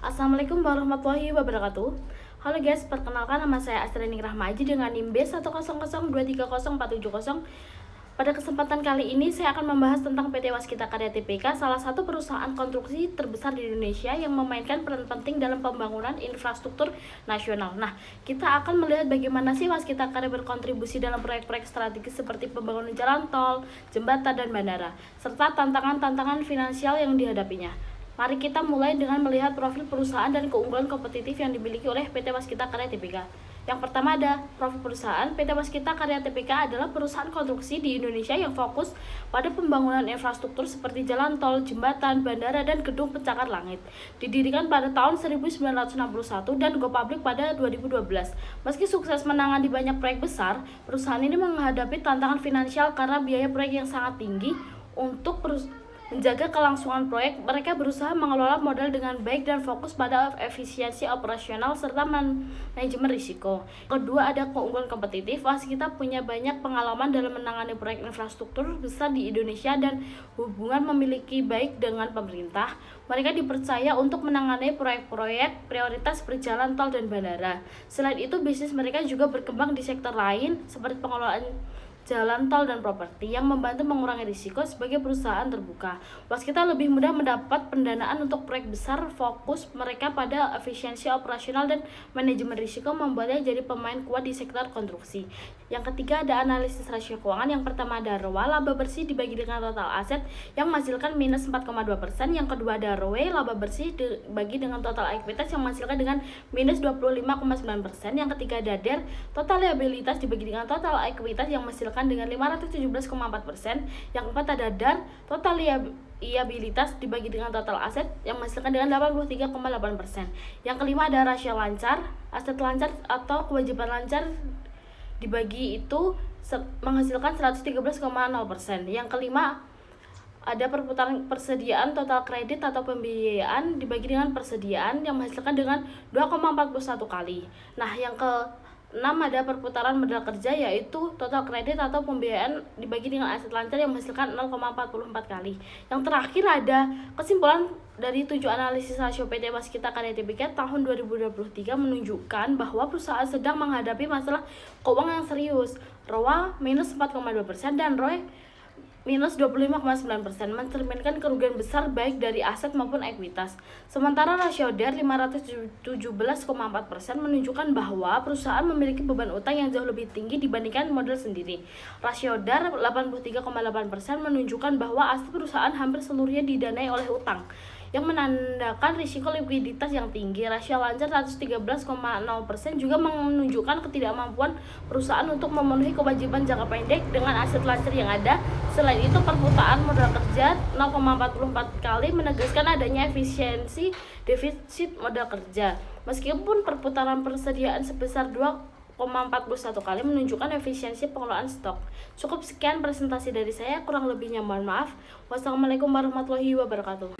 Assalamualaikum warahmatullahi wabarakatuh. Halo guys, perkenalkan nama saya Astriani Rahmaji dengan NIM B100230470. Pada kesempatan kali ini saya akan membahas tentang PT Waskita Karya Tbk, salah satu perusahaan konstruksi terbesar di Indonesia yang memainkan peran penting dalam pembangunan infrastruktur nasional. Nah, kita akan melihat bagaimana sih Waskita Karya berkontribusi dalam proyek-proyek strategis seperti pembangunan jalan tol, jembatan, dan bandara, serta tantangan-tantangan finansial yang dihadapinya. Mari kita mulai dengan melihat profil perusahaan dan keunggulan kompetitif yang dimiliki oleh PT Waskita Karya Tbk. Yang pertama ada profil perusahaan. PT Waskita Karya Tbk adalah perusahaan konstruksi di Indonesia yang fokus pada pembangunan infrastruktur seperti jalan tol, jembatan, bandara, dan gedung pencakar langit. Didirikan pada tahun 1961 dan go public pada 2012. Meski sukses menangani banyak proyek besar, perusahaan ini menghadapi tantangan finansial karena biaya proyek yang sangat tinggi. Untuk menjaga kelangsungan proyek, mereka berusaha mengelola modal dengan baik dan fokus pada efisiensi operasional serta manajemen risiko. Kedua, ada keunggulan kompetitif. Waskita punya banyak pengalaman dalam menangani proyek infrastruktur besar di Indonesia dan hubungan memiliki baik dengan pemerintah. Mereka dipercaya untuk menangani proyek-proyek prioritas seperti jalan tol dan bandara. Selain itu, bisnis mereka juga berkembang di sektor lain seperti pengelolaan jalan tol dan properti yang membantu mengurangi risiko. Sebagai perusahaan terbuka, Waskita lebih mudah mendapat pendanaan untuk proyek besar. Fokus mereka pada efisiensi operasional dan manajemen risiko membuatnya jadi pemain kuat di sektor konstruksi. Yang ketiga ada analisis rasio keuangan. Yang pertama ada ROA, laba bersih dibagi dengan total aset yang menghasilkan minus 4,2%. Yang kedua ada ROE, laba bersih dibagi dengan total ekuitas yang menghasilkan dengan minus 25,9%. Yang ketiga ada DER, total liabilitas dibagi dengan total ekuitas yang menghasilkan dengan 517,4%. Yang keempat ada DAR, total liabilitas dibagi dengan total aset yang menghasilkan dengan 83,8%. Yang kelima ada rasio lancar, aset lancar atau kewajiban lancar dibagi itu menghasilkan 113,0%. Yang kelima ada perputaran persediaan, total kredit atau pembiayaan dibagi dengan persediaan yang menghasilkan dengan 2,41 kali. Nah, yang ke 6 ada perputaran modal kerja, yaitu total kredit atau pembiayaan dibagi dengan aset lancar yang menghasilkan 0,44 kali. Yang terakhir ada kesimpulan dari 7 analisis rasio PT Waskita Karya Tbk tahun 2023 menunjukkan bahwa perusahaan sedang menghadapi masalah keuangan yang serius. ROA minus 4,2% dan ROE minus 25,9%, mencerminkan kerugian besar baik dari aset maupun ekuitas. Sementara rasio DER 517,4% menunjukkan bahwa perusahaan memiliki beban utang yang jauh lebih tinggi dibandingkan modal sendiri. Rasio DAR 83,8% menunjukkan bahwa aset perusahaan hampir seluruhnya didanai oleh utang, yang menandakan risiko likuiditas yang tinggi. Rasio lancar 113,0% juga menunjukkan ketidakmampuan perusahaan untuk memenuhi kewajiban jangka pendek dengan aset lancar yang ada. Selain itu, perputaran modal kerja 0,44 kali menegaskan adanya efisiensi defisit modal kerja. Meskipun perputaran persediaan sebesar 2,41 kali menunjukkan efisiensi pengelolaan stok. Cukup sekian presentasi dari saya, kurang lebihnya mohon maaf. Wassalamualaikum warahmatullahi wabarakatuh.